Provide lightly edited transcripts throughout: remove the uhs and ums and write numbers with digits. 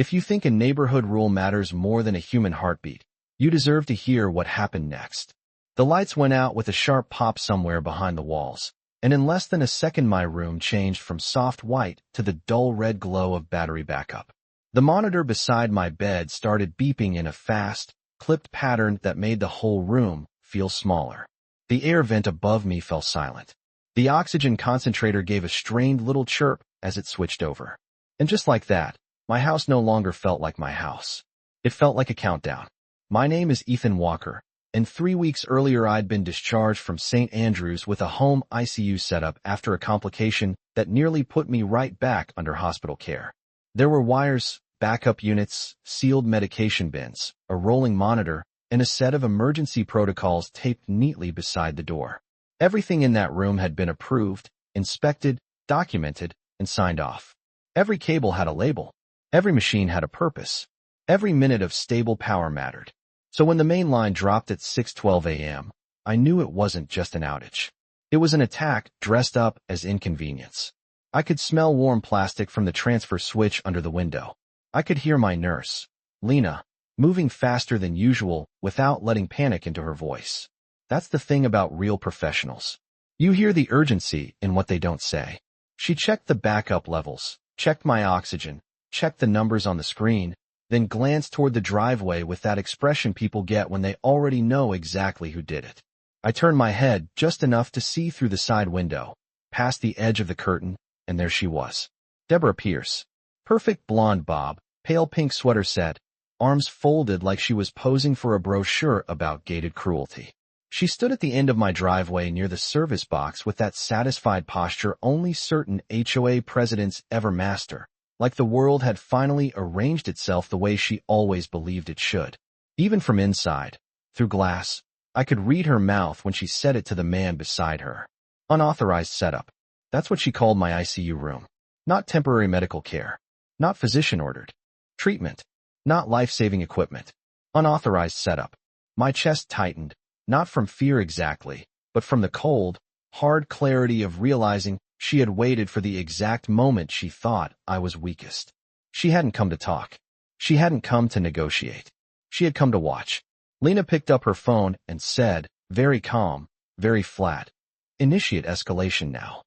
If you think a neighborhood rule matters more than a human heartbeat, you deserve to hear what happened next. The lights went out with a sharp pop somewhere behind the walls, and in less than a second my room changed from soft white to the dull red glow of battery backup. The monitor beside my bed started beeping in a fast, clipped pattern that made the whole room feel smaller. The air vent above me fell silent. The oxygen concentrator gave a strained little chirp as it switched over. And just like that, my house no longer felt like my house. It felt like a countdown. My name is Ethan Walker, and 3 weeks earlier I'd been discharged from St. Andrews with a home ICU setup after a complication that nearly put me right back under hospital care. There were wires, backup units, sealed medication bins, a rolling monitor, and a set of emergency protocols taped neatly beside the door. Everything in that room had been approved, inspected, documented, and signed off. Every cable had a label. Every machine had a purpose. Every minute of stable power mattered. So when the main line dropped at 6:12 a.m., I knew it wasn't just an outage. It was an attack dressed up as inconvenience. I could smell warm plastic from the transfer switch under the window. I could hear my nurse, Lena, moving faster than usual without letting panic into her voice. That's the thing about real professionals. You hear the urgency in what they don't say. She checked the backup levels, checked my oxygen, checked the numbers on the screen, then glanced toward the driveway with that expression people get when they already know exactly who did it. I turned my head just enough to see through the side window, past the edge of the curtain, and there she was. Deborah Pierce. Perfect blonde bob, pale pink sweater set, arms folded like she was posing for a brochure about gated cruelty. She stood at the end of my driveway near the service box with that satisfied posture only certain HOA presidents ever master, like the world had finally arranged itself the way she always believed it should. Even from inside, through glass, I could read her mouth when she said it to the man beside her. Unauthorized setup. That's what she called my ICU room. Not temporary medical care. Not physician-ordered. Treatment. Not life-saving equipment. Unauthorized setup. My chest tightened, not from fear exactly, but from the cold, hard clarity of realizing she had waited for the exact moment she thought I was weakest. She hadn't come to talk. She hadn't come to negotiate. She had come to watch. Lena picked up her phone and said, very calm, very flat, "Initiate escalation now."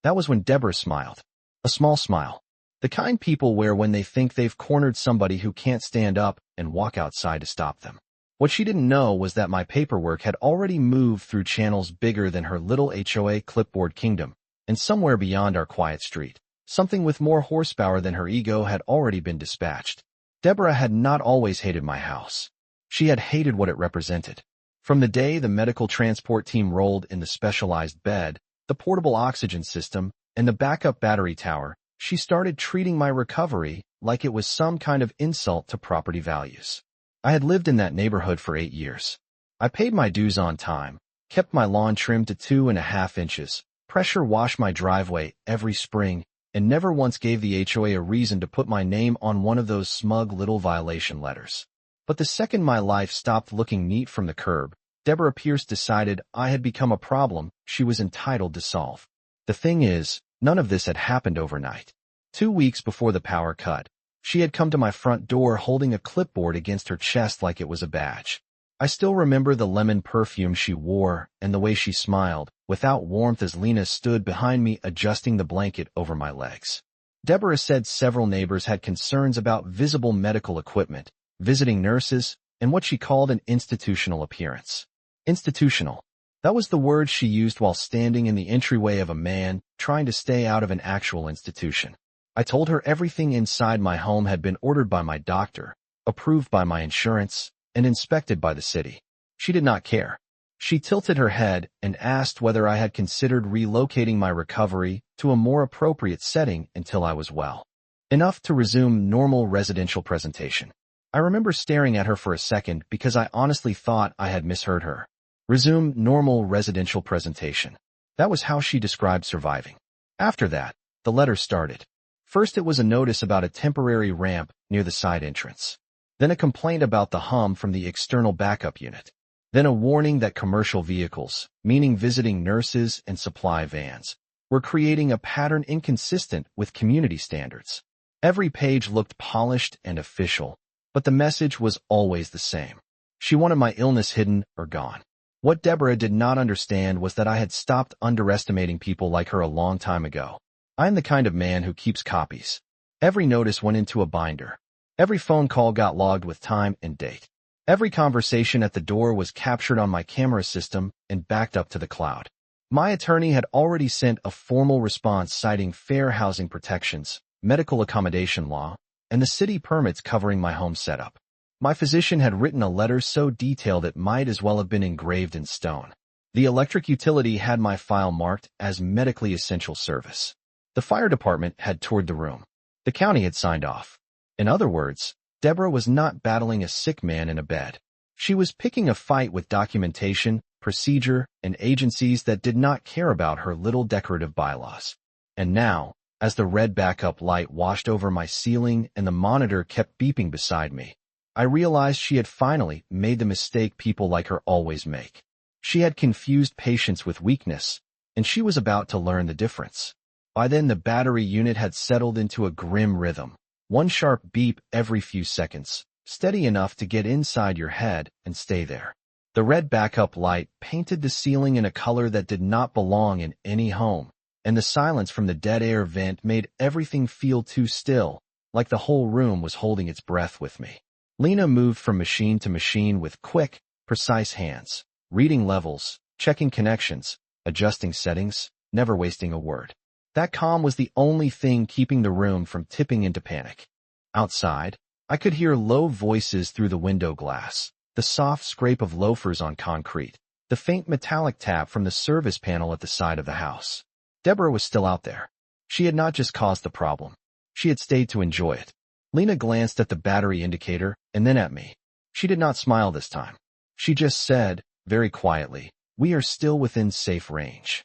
That was when Deborah smiled. A small smile. The kind people wear when they think they've cornered somebody who can't stand up and walk outside to stop them. What she didn't know was that my paperwork had already moved through channels bigger than her little HOA clipboard kingdom, and somewhere beyond our quiet street, something with more horsepower than her ego had already been dispatched. Deborah had not always hated my house. She had hated what it represented. From the day the medical transport team rolled in the specialized bed, the portable oxygen system, and the backup battery tower, she started treating my recovery like it was some kind of insult to property values. I had lived in that neighborhood for 8 years. I paid my dues on time, kept my lawn trimmed to 2.5 inches, pressure washed my driveway every spring, and never once gave the HOA a reason to put my name on one of those smug little violation letters. But the second my life stopped looking neat from the curb, Deborah Pierce decided I had become a problem she was entitled to solve. The thing is, none of this had happened overnight. 2 weeks before the power cut, she had come to my front door holding a clipboard against her chest like it was a badge. I still remember the lemon perfume she wore and the way she smiled, without warmth as Lena stood behind me adjusting the blanket over my legs. Deborah said several neighbors had concerns about visible medical equipment, visiting nurses, and what she called an institutional appearance. Institutional. That was the word she used while standing in the entryway of a man trying to stay out of an actual institution. I told her everything inside my home had been ordered by my doctor, approved by my insurance, and inspected by the city. She did not care. She tilted her head and asked whether I had considered relocating my recovery to a more appropriate setting until I was well enough to resume normal residential presentation. I remember staring at her for a second because I honestly thought I had misheard her. Resume normal residential presentation. That was how she described surviving. After that, the letter started. First it was a notice about a temporary ramp near the side entrance. Then a complaint about the hum from the external backup unit. Then a warning that commercial vehicles, meaning visiting nurses and supply vans, were creating a pattern inconsistent with community standards. Every page looked polished and official, but the message was always the same. She wanted my illness hidden or gone. What Deborah did not understand was that I had stopped underestimating people like her a long time ago. I am the kind of man who keeps copies. Every notice went into a binder. Every phone call got logged with time and date. Every conversation at the door was captured on my camera system and backed up to the cloud. My attorney had already sent a formal response citing fair housing protections, medical accommodation law, and the city permits covering my home setup. My physician had written a letter so detailed it might as well have been engraved in stone. The electric utility had my file marked as medically essential service. The fire department had toured the room. The county had signed off. In other words, Deborah was not battling a sick man in a bed. She was picking a fight with documentation, procedure, and agencies that did not care about her little decorative bylaws. And now, as the red backup light washed over my ceiling and the monitor kept beeping beside me, I realized she had finally made the mistake people like her always make. She had confused patience with weakness, and she was about to learn the difference. By then the battery unit had settled into a grim rhythm, one sharp beep every few seconds, steady enough to get inside your head and stay there. The red backup light painted the ceiling in a color that did not belong in any home, and the silence from the dead air vent made everything feel too still, like the whole room was holding its breath with me. Lena moved from machine to machine with quick, precise hands, reading levels, checking connections, adjusting settings, never wasting a word. That calm was the only thing keeping the room from tipping into panic. Outside, I could hear low voices through the window glass, the soft scrape of loafers on concrete, the faint metallic tap from the service panel at the side of the house. Deborah was still out there. She had not just caused the problem. She had stayed to enjoy it. Lena glanced at the battery indicator and then at me. She did not smile this time. She just said, very quietly, "We are still within safe range."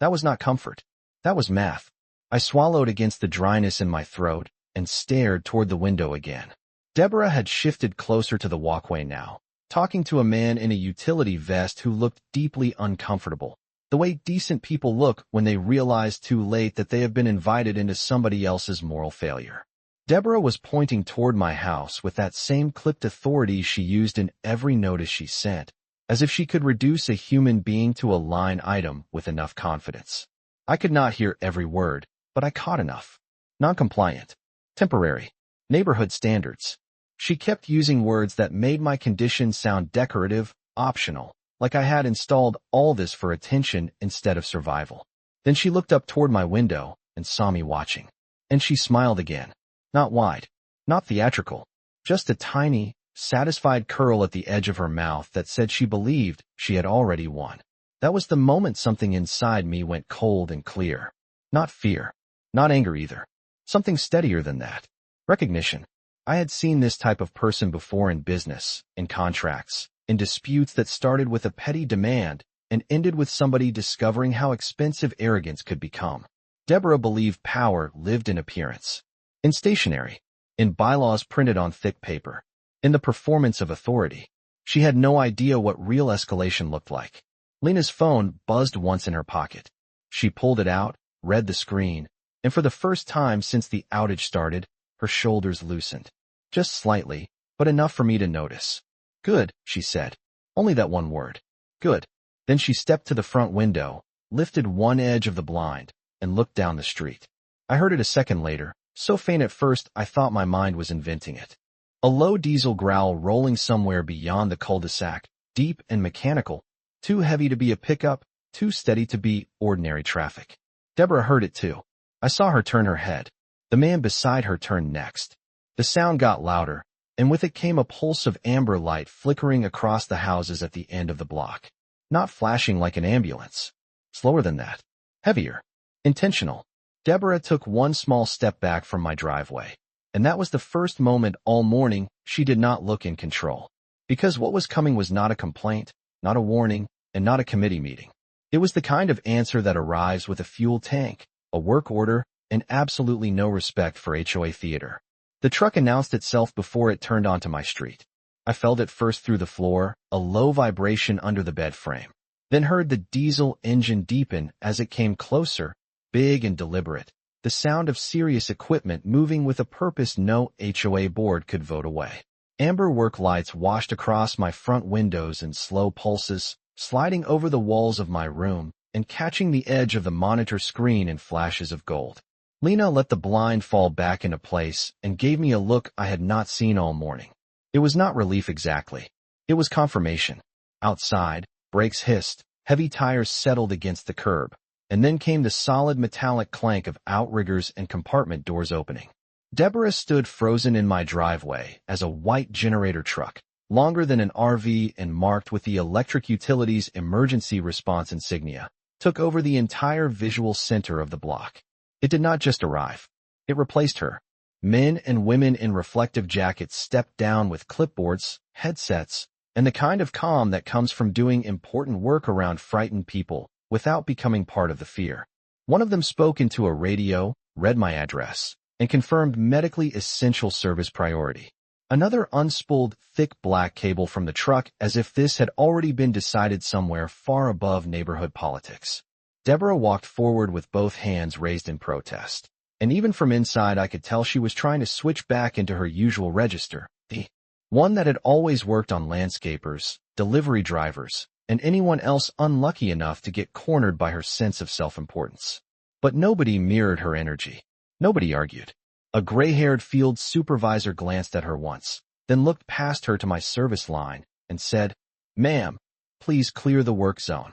That was not comfort. That was math. I swallowed against the dryness in my throat and stared toward the window again. Deborah had shifted closer to the walkway now, talking to a man in a utility vest who looked deeply uncomfortable, the way decent people look when they realize too late that they have been invited into somebody else's moral failure. Deborah was pointing toward my house with that same clipped authority she used in every notice she sent, as if she could reduce a human being to a line item with enough confidence. I could not hear every word, but I caught enough. Non-compliant. Temporary. Neighborhood standards. She kept using words that made my condition sound decorative, optional, like I had installed all this for attention instead of survival. Then she looked up toward my window and saw me watching. And she smiled again. Not wide, not theatrical, just a tiny, satisfied curl at the edge of her mouth that said she believed she had already won. That was the moment something inside me went cold and clear. Not fear, not anger either. Something steadier than that. Recognition. I had seen this type of person before in business, in contracts, in disputes that started with a petty demand and ended with somebody discovering how expensive arrogance could become. Deborah believed power lived in appearance. In stationery, in bylaws printed on thick paper, in the performance of authority. She had no idea what real escalation looked like. Lena's phone buzzed once in her pocket. She pulled it out, read the screen, and for the first time since the outage started, her shoulders loosened. Just slightly, but enough for me to notice. "Good," she said. Only that one word. Good. Then she stepped to the front window, lifted one edge of the blind, and looked down the street. I heard it a second later, so faint at first I thought my mind was inventing it. A low diesel growl rolling somewhere beyond the cul-de-sac, deep and mechanical, too heavy to be a pickup, too steady to be ordinary traffic. Deborah heard it too. I saw her turn her head. The man beside her turned next. The sound got louder, and with it came a pulse of amber light flickering across the houses at the end of the block. Not flashing like an ambulance. Slower than that. Heavier. Intentional. Deborah took one small step back from my driveway, and that was the first moment all morning she did not look in control. Because what was coming was not a complaint, not a warning, and not a committee meeting. It was the kind of answer that arrives with a fuel tank, a work order, and absolutely no respect for HOA theater. The truck announced itself before it turned onto my street. I felt it first through the floor, a low vibration under the bed frame, then heard the diesel engine deepen as it came closer, big and deliberate, the sound of serious equipment moving with a purpose no HOA board could vote away. Amber work lights washed across my front windows in slow pulses, sliding over the walls of my room and catching the edge of the monitor screen in flashes of gold. Lena let the blind fall back into place and gave me a look I had not seen all morning. It was not relief exactly. It was confirmation. Outside, brakes hissed, heavy tires settled against the curb, and then came the solid metallic clank of outriggers and compartment doors opening. Deborah stood frozen in my driveway as a white generator truck, longer than an RV and marked with the electric utilities emergency response insignia, took over the entire visual center of the block. It did not just arrive. It replaced her. Men and women in reflective jackets stepped down with clipboards, headsets, and the kind of calm that comes from doing important work around frightened people without becoming part of the fear. One of them spoke into a radio, read my address, and confirmed medically essential service priority. Another unspooled thick black cable from the truck as if this had already been decided somewhere far above neighborhood politics. Deborah walked forward with both hands raised in protest, and even from inside I could tell she was trying to switch back into her usual register, the one that had always worked on landscapers, delivery drivers, and anyone else unlucky enough to get cornered by her sense of self-importance. But nobody mirrored her energy. Nobody argued. A gray-haired field supervisor glanced at her once, then looked past her to my service line and said, "Ma'am, please clear the work zone."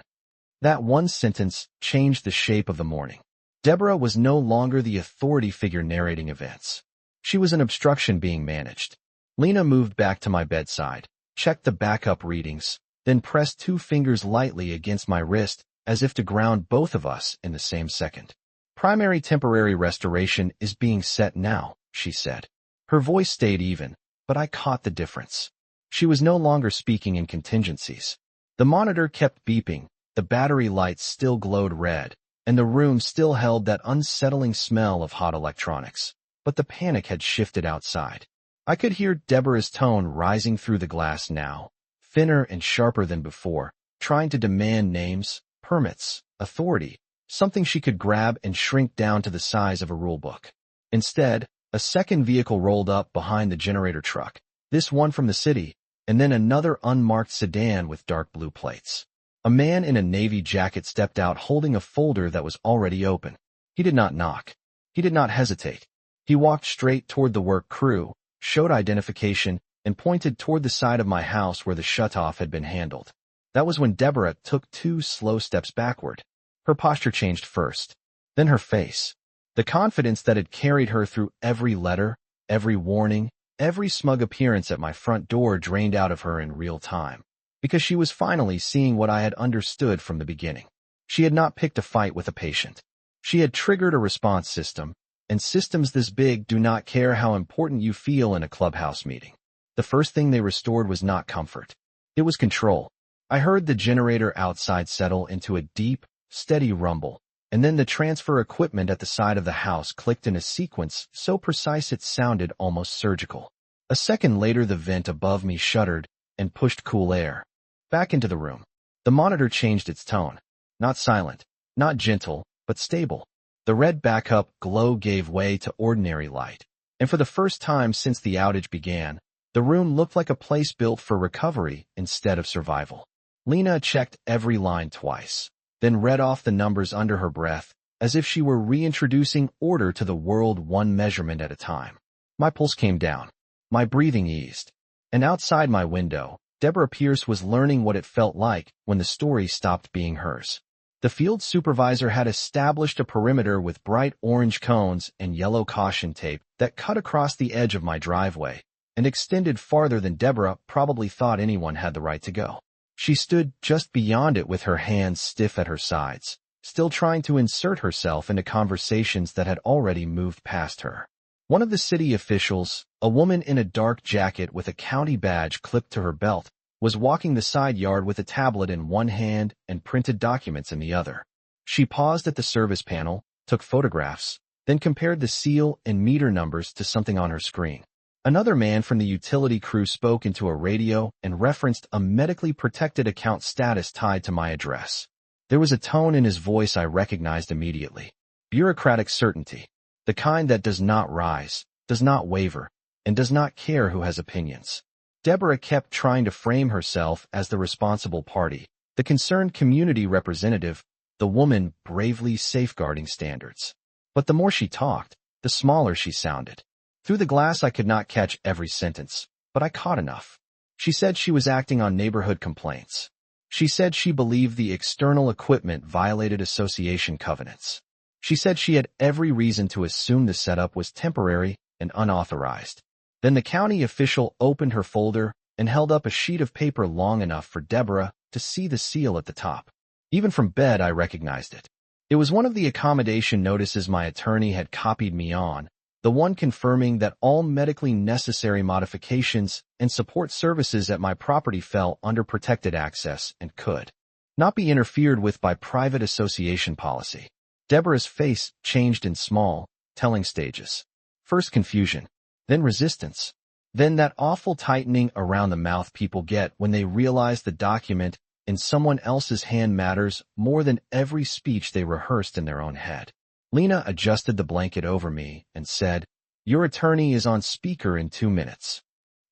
That one sentence changed the shape of the morning. Deborah was no longer the authority figure narrating events. She was an obstruction being managed. Lena moved back to my bedside, checked the backup readings, then pressed 2 fingers lightly against my wrist as if to ground both of us in the same second. "Primary temporary restoration is being set now," she said. Her voice stayed even, but I caught the difference. She was no longer speaking in contingencies. The monitor kept beeping, the battery lights still glowed red, and the room still held that unsettling smell of hot electronics. But the panic had shifted outside. I could hear Deborah's tone rising through the glass now, thinner and sharper than before, trying to demand names, permits, authority, something she could grab and shrink down to the size of a rulebook. Instead, a second vehicle rolled up behind the generator truck, this one from the city, and then another unmarked sedan with dark blue plates. A man in a navy jacket stepped out holding a folder that was already open. He did not knock. He did not hesitate. He walked straight toward the work crew, showed identification, and pointed toward the side of my house where the shutoff had been handled. That was when Deborah took 2 slow steps backward. Her posture changed first, then her face. The confidence that had carried her through every letter, every warning, every smug appearance at my front door drained out of her in real time, because she was finally seeing what I had understood from the beginning. She had not picked a fight with a patient. She had triggered a response system, and systems this big do not care how important you feel in a clubhouse meeting. The first thing they restored was not comfort. It was control. I heard the generator outside settle into a deep, steady rumble, and then the transfer equipment at the side of the house clicked in a sequence so precise it sounded almost surgical. A second later the vent above me shuddered and pushed cool air back into the room. The monitor changed its tone. Not silent, not gentle, but stable. The red backup glow gave way to ordinary light, and for the first time since the outage began, the room looked like a place built for recovery instead of survival. Lena checked every line twice, then read off the numbers under her breath, as if she were reintroducing order to the world one measurement at a time. My pulse came down. My breathing eased. And outside my window, Deborah Pierce was learning what it felt like when the story stopped being hers. The field supervisor had established a perimeter with bright orange cones and yellow caution tape that cut across the edge of my driveway and extended farther than Deborah probably thought anyone had the right to go. She stood just beyond it with her hands stiff at her sides, still trying to insert herself into conversations that had already moved past her. One of the city officials, a woman in a dark jacket with a county badge clipped to her belt, was walking the side yard with a tablet in one hand and printed documents in the other. She paused at the service panel, took photographs, then compared the seal and meter numbers to something on her screen. Another man from the utility crew spoke into a radio and referenced a medically protected account status tied to my address. There was a tone in his voice I recognized immediately. Bureaucratic certainty. The kind that does not rise, does not waver, and does not care who has opinions. Deborah kept trying to frame herself as the responsible party, the concerned community representative, the woman bravely safeguarding standards. But the more she talked, the smaller she sounded. Through the glass I could not catch every sentence, but I caught enough. She said she was acting on neighborhood complaints. She said she believed the external equipment violated association covenants. She said she had every reason to assume the setup was temporary and unauthorized. Then the county official opened her folder and held up a sheet of paper long enough for Deborah to see the seal at the top. Even from bed, I recognized it. It was one of the accommodation notices my attorney had copied me on, the one confirming that all medically necessary modifications and support services at my property fell under protected access and could not be interfered with by private association policy. Deborah's face changed in small, telling stages. First confusion, then resistance, then that awful tightening around the mouth people get when they realize the document in someone else's hand matters more than every speech they rehearsed in their own head. Lena adjusted the blanket over me and said, "Your attorney is on speaker in 2 minutes."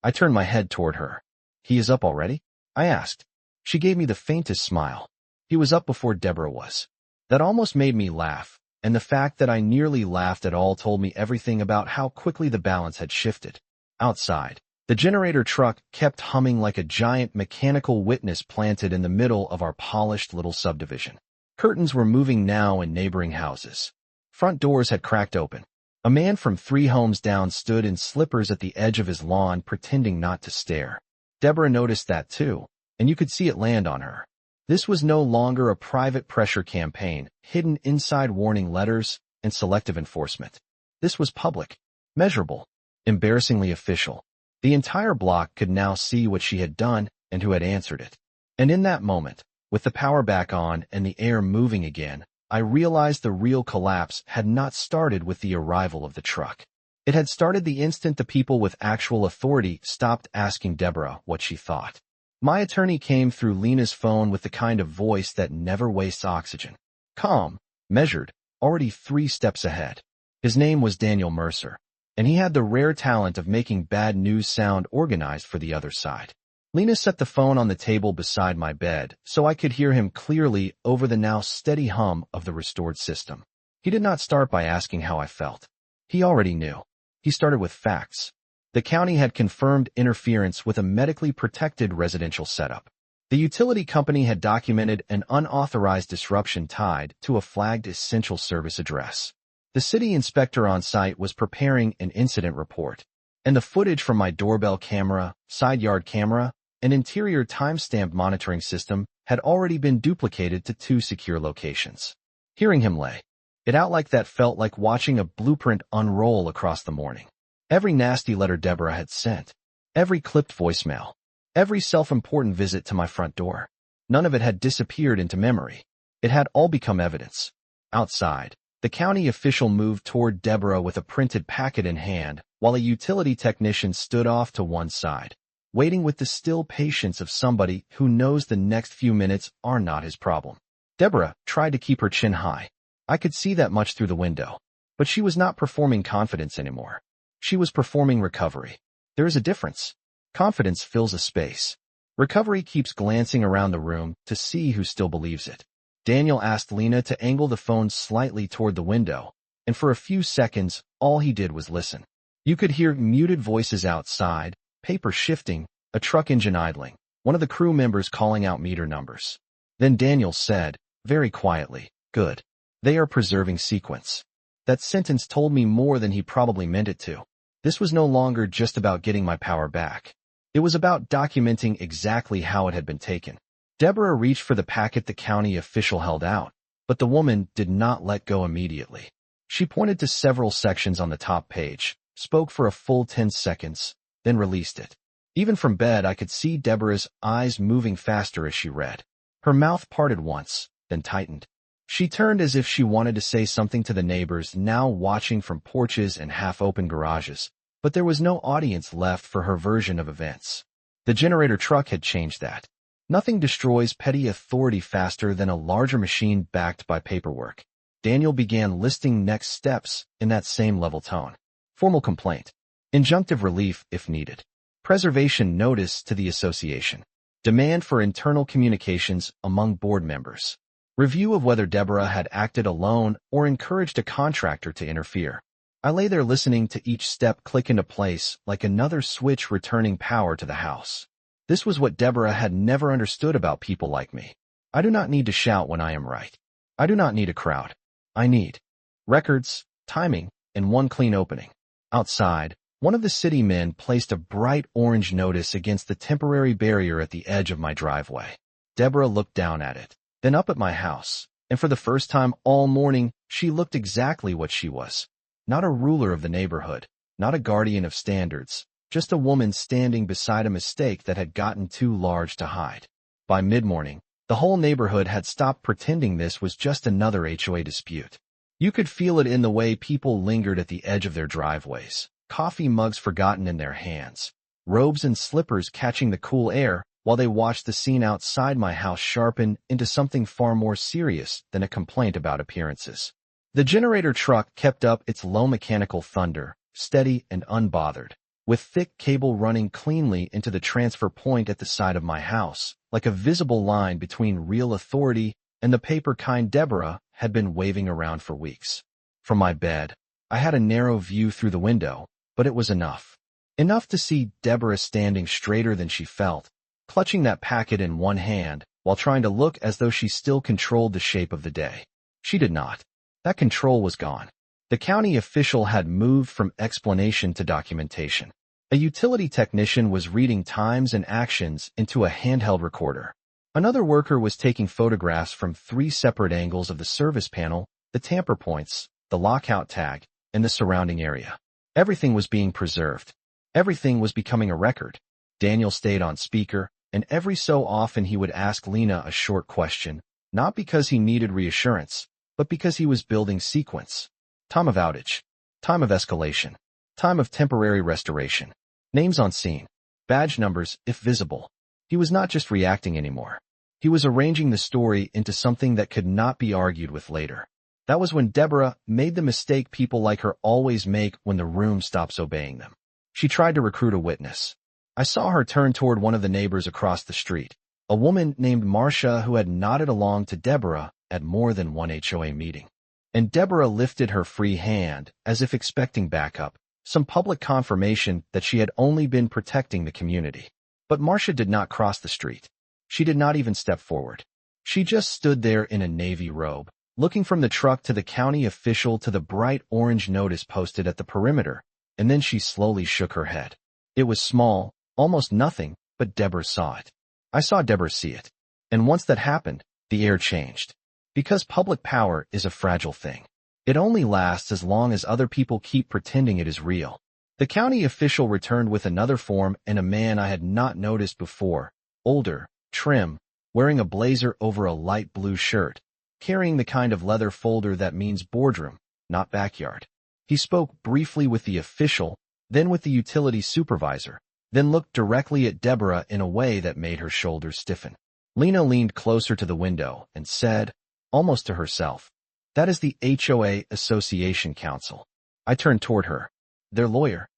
I turned my head toward her. "He is up already?" I asked. She gave me the faintest smile. He was up before Deborah was. That almost made me laugh, and the fact that I nearly laughed at all told me everything about how quickly the balance had shifted. Outside, the generator truck kept humming like a giant mechanical witness planted in the middle of our polished little subdivision. Curtains were moving now in neighboring houses. Front doors had cracked open. A man from 3 homes down stood in slippers at the edge of his lawn pretending not to stare. Deborah noticed that too, and you could see it land on her. This was no longer a private pressure campaign, hidden inside warning letters and selective enforcement. This was public, measurable, embarrassingly official. The entire block could now see what she had done and who had answered it. And in that moment, with the power back on and the air moving again, I realized the real collapse had not started with the arrival of the truck. It had started the instant the people with actual authority stopped asking Deborah what she thought. My attorney came through Lena's phone with the kind of voice that never wastes oxygen. Calm, measured, already 3 steps ahead. His name was Daniel Mercer, and he had the rare talent of making bad news sound organized for the other side. Lena set the phone on the table beside my bed so I could hear him clearly over the now steady hum of the restored system. He did not start by asking how I felt. He already knew. He started with facts. The county had confirmed interference with a medically protected residential setup. The utility company had documented an unauthorized disruption tied to a flagged essential service address. The city inspector on site was preparing an incident report, and the footage from my doorbell camera, side yard camera, and interior timestamp monitoring system had already been duplicated to 2 secure locations. Hearing him lay it out like that felt like watching a blueprint unroll across the morning. Every nasty letter Deborah had sent, every clipped voicemail, every self-important visit to my front door, none of it had disappeared into memory. It had all become evidence. Outside, the county official moved toward Deborah with a printed packet in hand, while a utility technician stood off to one side, waiting with the still patience of somebody who knows the next few minutes are not his problem. Deborah tried to keep her chin high. I could see that much through the window, but she was not performing confidence anymore. She was performing recovery. There is a difference. Confidence fills a space. Recovery keeps glancing around the room to see who still believes it. Daniel asked Lena to angle the phone slightly toward the window, and for a few seconds, all he did was listen. You could hear muted voices outside, paper shifting, a truck engine idling, one of the crew members calling out meter numbers. Then Daniel said, very quietly, "Good. They are preserving sequence." That sentence told me more than he probably meant it to. This was no longer just about getting my power back. It was about documenting exactly how it had been taken. Deborah reached for the packet the county official held out, but the woman did not let go immediately. She pointed to several sections on the top page, spoke for a full 10 seconds, then released it. Even from bed, I could see Deborah's eyes moving faster as she read. Her mouth parted once, then tightened. She turned as if she wanted to say something to the neighbors now watching from porches and half-open garages, but there was no audience left for her version of events. The generator truck had changed that. Nothing destroys petty authority faster than a larger machine backed by paperwork. Daniel began listing next steps in that same level tone. Formal complaint. Injunctive relief if needed. Preservation notice to the association. Demand for internal communications among board members. Review of whether Deborah had acted alone or encouraged a contractor to interfere. I lay there listening to each step click into place like another switch returning power to the house. This was what Deborah had never understood about people like me. I do not need to shout when I am right. I do not need a crowd. I need records, timing, and one clean opening. Outside, one of the city men placed a bright orange notice against the temporary barrier at the edge of my driveway. Deborah looked down at it, then up at my house, and for the first time all morning, she looked exactly what she was. Not a ruler of the neighborhood, not a guardian of standards, just a woman standing beside a mistake that had gotten too large to hide. By mid-morning, the whole neighborhood had stopped pretending this was just another HOA dispute. You could feel it in the way people lingered at the edge of their driveways, coffee mugs forgotten in their hands, robes and slippers catching the cool air while they watched the scene outside my house sharpen into something far more serious than a complaint about appearances. The generator truck kept up its low mechanical thunder, steady and unbothered, with thick cable running cleanly into the transfer point at the side of my house, like a visible line between real authority and the paper kind Deborah had been waving around for weeks. From my bed, I had a narrow view through the window, but it was enough. Enough to see Deborah standing straighter than she felt, clutching that packet in one hand while trying to look as though she still controlled the shape of the day. She did not. That control was gone. The county official had moved from explanation to documentation. A utility technician was reading times and actions into a handheld recorder. Another worker was taking photographs from 3 separate angles of the service panel, the tamper points, the lockout tag, and the surrounding area. Everything was being preserved. Everything was becoming a record. Daniel stayed on speaker, and every so often he would ask Lena a short question, not because he needed reassurance, but because he was building sequence. Time of outage. Time of escalation. Time of temporary restoration. Names on scene. Badge numbers, if visible. He was not just reacting anymore. He was arranging the story into something that could not be argued with later. That was when Deborah made the mistake people like her always make when the room stops obeying them. She tried to recruit a witness. I saw her turn toward one of the neighbors across the street, a woman named Marcia who had nodded along to Deborah at more than one HOA meeting. And Deborah lifted her free hand as if expecting backup, some public confirmation that she had only been protecting the community. But Marcia did not cross the street. She did not even step forward. She just stood there in a navy robe, looking from the truck to the county official to the bright orange notice posted at the perimeter, and then she slowly shook her head. It was small, almost nothing, but Deborah saw it. I saw Deborah see it. And once that happened, the air changed. Because public power is a fragile thing. It only lasts as long as other people keep pretending it is real. The county official returned with another form and a man I had not noticed before, older, trim, wearing a blazer over a light blue shirt, carrying the kind of leather folder that means boardroom, not backyard. He spoke briefly with the official, then with the utility supervisor, then looked directly at Deborah in a way that made her shoulders stiffen. Lena leaned closer to the window and said, almost to herself, "That is the HOA Association Counsel." I turned toward her. "Their lawyer?"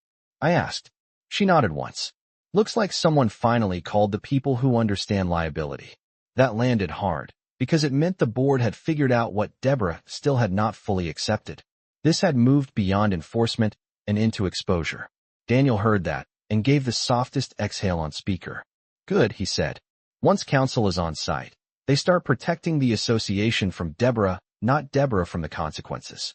I asked. She nodded once. "Looks like someone finally called the people who understand liability." That landed hard, because it meant the board had figured out what Deborah still had not fully accepted. This had moved beyond enforcement and into exposure. Daniel heard that and gave the softest exhale on speaker. "Good," he said. "Once counsel is on site, they start protecting the association from Deborah, not Deborah from the consequences."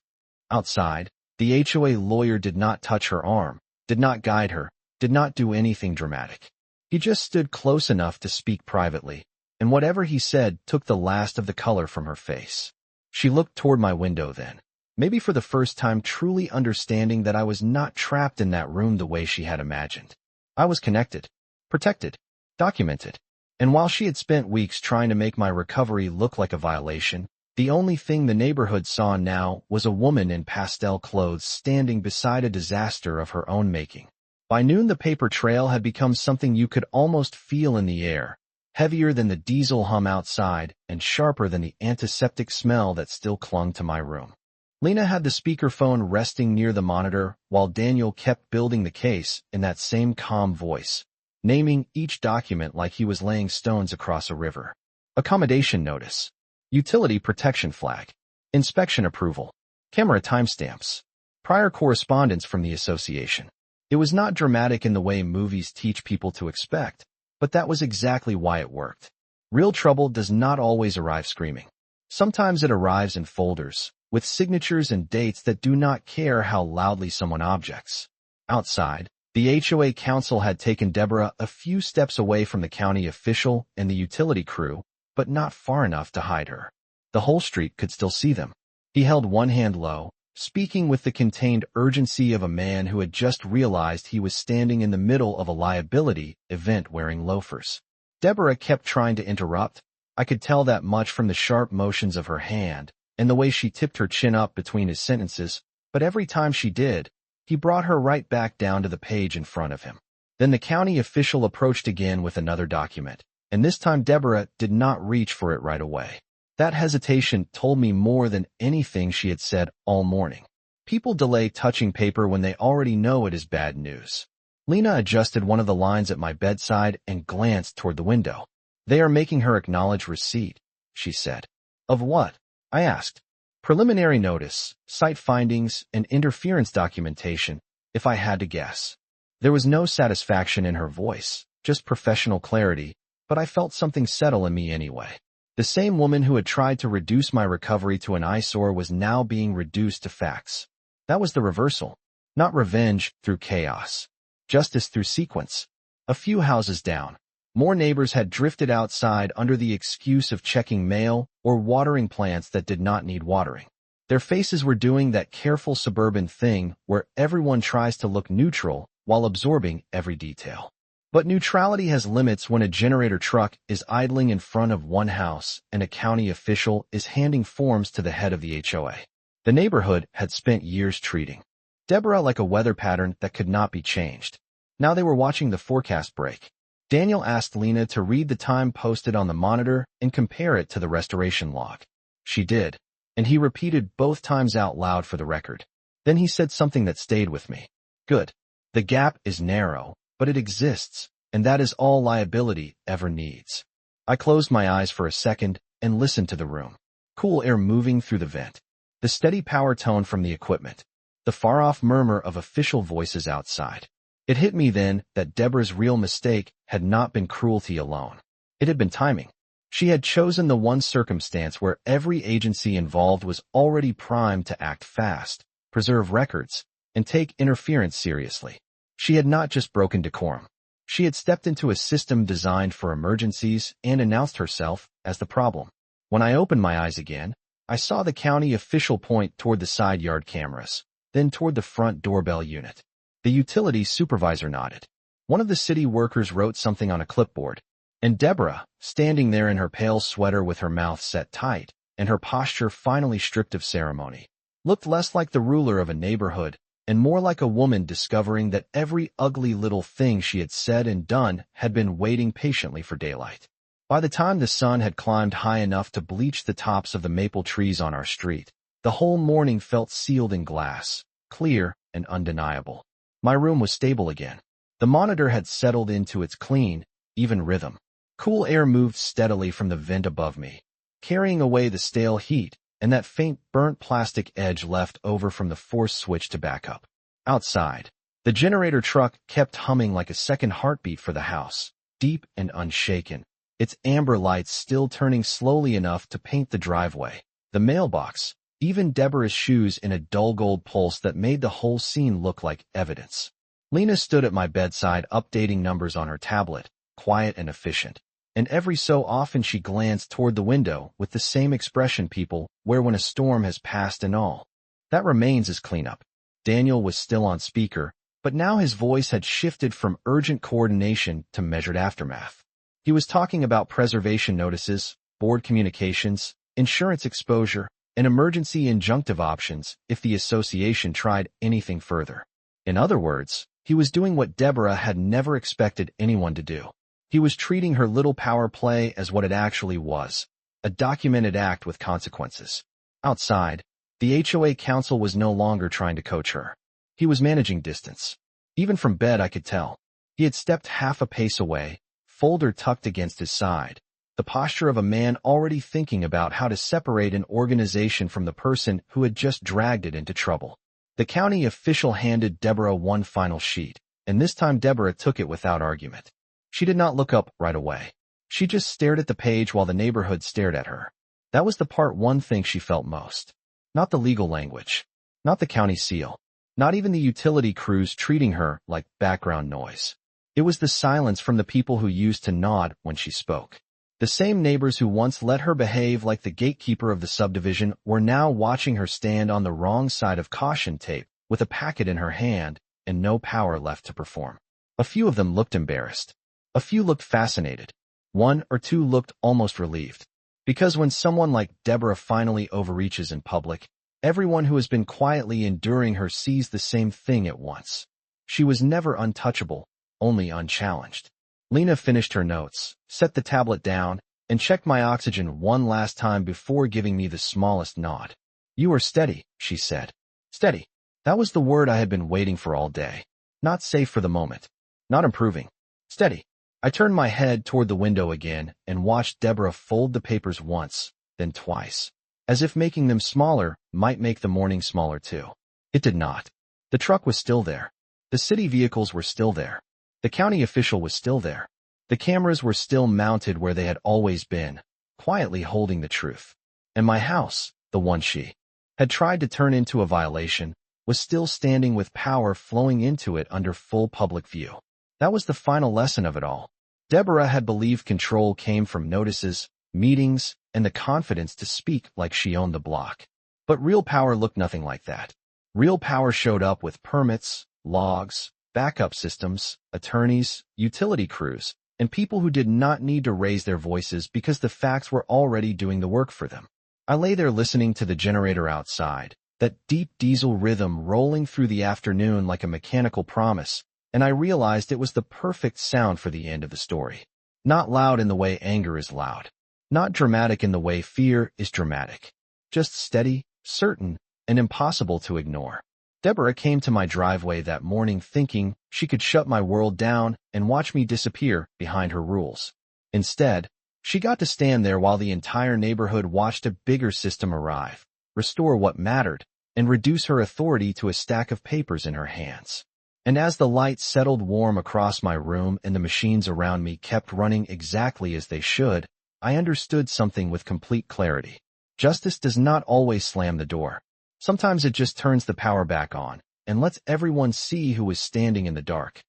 Outside, the HOA lawyer did not touch her arm, did not guide her, did not do anything dramatic. He just stood close enough to speak privately, and whatever he said took the last of the color from her face. She looked toward my window then, maybe for the first time truly understanding that I was not trapped in that room the way she had imagined. I was connected, protected, documented. And while she had spent weeks trying to make my recovery look like a violation, the only thing the neighborhood saw now was a woman in pastel clothes standing beside a disaster of her own making. By noon, the paper trail had become something you could almost feel in the air, heavier than the diesel hum outside and sharper than the antiseptic smell that still clung to my room. Lena had the speakerphone resting near the monitor while Daniel kept building the case in that same calm voice, naming each document like he was laying stones across a river. Accommodation notice. Utility protection flag. Inspection approval. Camera timestamps. Prior correspondence from the association. It was not dramatic in the way movies teach people to expect, but that was exactly why it worked. Real trouble does not always arrive screaming. Sometimes it arrives in folders, with signatures and dates that do not care how loudly someone objects. Outside, the HOA counsel had taken Deborah a few steps away from the county official and the utility crew, but not far enough to hide her. The whole street could still see them. He held one hand low, speaking with the contained urgency of a man who had just realized he was standing in the middle of a liability event wearing loafers. Deborah kept trying to interrupt. I could tell that much from the sharp motions of her hand and the way she tipped her chin up between his sentences, but every time she did, he brought her right back down to the page in front of him. Then the county official approached again with another document, and this time Deborah did not reach for it right away. That hesitation told me more than anything she had said all morning. People delay touching paper when they already know it is bad news. Lena adjusted one of the lines at my bedside and glanced toward the window. They are making her acknowledge receipt, she said. Of what? I asked. Preliminary notice, site findings, and interference documentation, if I had to guess. There was no satisfaction in her voice, just professional clarity, but I felt something settle in me anyway. The same woman who had tried to reduce my recovery to an eyesore was now being reduced to facts. That was the reversal. Not revenge through chaos. Justice through sequence. A few houses down, more neighbors had drifted outside under the excuse of checking mail or watering plants that did not need watering. Their faces were doing that careful suburban thing where everyone tries to look neutral while absorbing every detail. But neutrality has limits when a generator truck is idling in front of one house and a county official is handing forms to the head of the HOA. The neighborhood had spent years treating Deborah like a weather pattern that could not be changed. Now they were watching the forecast break. Daniel asked Lena to read the time posted on the monitor and compare it to the restoration log. She did, and he repeated both times out loud for the record. Then he said something that stayed with me. Good. The gap is narrow, but it exists, and that is all liability ever needs. I closed my eyes for a second and listened to the room. Cool air moving through the vent. The steady power tone from the equipment. The far-off murmur of official voices outside. It hit me then that Deborah's real mistake had not been cruelty alone. It had been timing. She had chosen the one circumstance where every agency involved was already primed to act fast, preserve records, and take interference seriously. She had not just broken decorum. She had stepped into a system designed for emergencies and announced herself as the problem. When I opened my eyes again, I saw the county official point toward the side yard cameras, then toward the front doorbell unit. The utility supervisor nodded. One of the city workers wrote something on a clipboard, and Deborah, standing there in her pale sweater with her mouth set tight and her posture finally stripped of ceremony, looked less like the ruler of a neighborhood and more like a woman discovering that every ugly little thing she had said and done had been waiting patiently for daylight. By the time the sun had climbed high enough to bleach the tops of the maple trees on our street, the whole morning felt sealed in glass, clear and undeniable. My room was stable again. The monitor had settled into its clean, even rhythm. Cool air moved steadily from the vent above me, carrying away the stale heat and that faint burnt plastic edge left over from the force switch to backup. Outside, the generator truck kept humming like a second heartbeat for the house, deep and unshaken, its amber lights still turning slowly enough to paint the driveway, the mailbox, even Deborah's shoes in a dull gold pulse that made the whole scene look like evidence. Lena stood at my bedside updating numbers on her tablet, quiet and efficient, and every so often she glanced toward the window with the same expression people wear when a storm has passed and all. That remains as cleanup. Daniel was still on speaker, but now his voice had shifted from urgent coordination to measured aftermath. He was talking about preservation notices, board communications, insurance exposure, and emergency injunctive options if the association tried anything further. In other words, he was doing what Deborah had never expected anyone to do. He was treating her little power play as what it actually was, a documented act with consequences. Outside, the HOA counsel was no longer trying to coach her. He was managing distance. Even from bed I could tell. He had stepped half a pace away, folder tucked against his side, the posture of a man already thinking about how to separate an organization from the person who had just dragged it into trouble. The county official handed Deborah one final sheet, and this time Deborah took it without argument. She did not look up right away. She just stared at the page while the neighborhood stared at her. That was the one thing she felt most. Not the legal language. Not the county seal. Not even the utility crews treating her like background noise. It was the silence from the people who used to nod when she spoke. The same neighbors who once let her behave like the gatekeeper of the subdivision were now watching her stand on the wrong side of caution tape with a packet in her hand and no power left to perform. A few of them looked embarrassed. A few looked fascinated. One or two looked almost relieved. Because when someone like Deborah finally overreaches in public, everyone who has been quietly enduring her sees the same thing at once. She was never untouchable, only unchallenged. Lena finished her notes, set the tablet down, and checked my oxygen one last time before giving me the smallest nod. "You are steady," she said. Steady. That was the word I had been waiting for all day. Not safe for the moment. Not improving. Steady. I turned my head toward the window again and watched Deborah fold the papers once, then twice. As if making them smaller might make the morning smaller too. It did not. The truck was still there. The city vehicles were still there. The county official was still there. The cameras were still mounted where they had always been, quietly holding the truth. And my house, the one she had tried to turn into a violation, was still standing with power flowing into it under full public view. That was the final lesson of it all. Deborah had believed control came from notices, meetings, and the confidence to speak like she owned the block. But real power looked nothing like that. Real power showed up with permits, logs, backup systems, attorneys, utility crews, and people who did not need to raise their voices because the facts were already doing the work for them. I lay there listening to the generator outside, that deep diesel rhythm rolling through the afternoon like a mechanical promise, and I realized it was the perfect sound for the end of the story. Not loud in the way anger is loud. Not dramatic in the way fear is dramatic. Just steady, certain, and impossible to ignore. Deborah came to my driveway that morning thinking she could shut my world down and watch me disappear behind her rules. Instead, she got to stand there while the entire neighborhood watched a bigger system arrive, restore what mattered, and reduce her authority to a stack of papers in her hands. And as the light settled warm across my room and the machines around me kept running exactly as they should, I understood something with complete clarity. Justice does not always slam the door. Sometimes it just turns the power back on and lets everyone see who is standing in the dark.